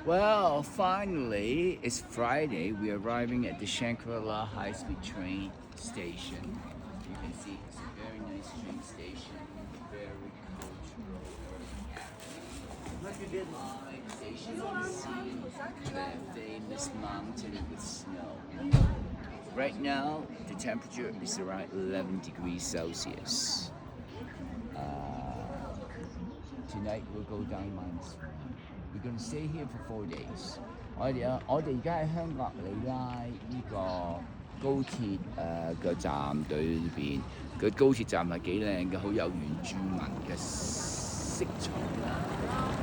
Well, finally, it's Friday. We're arriving at the ShangRi-La high-speed train station. You can see it's a very nice train station, very cultural, very happy. Like a bit like station on the sea, the famous mountain with snow. Right now, the temperature is around 11 degrees Celsius. Tonight we'll go down -1. We're going to stay here for 4 days. 我哋而家喺香格里拉呢個高鐵嘅站隊裏邊，個高鐵站係幾靚嘅，好有原住民嘅色彩啦。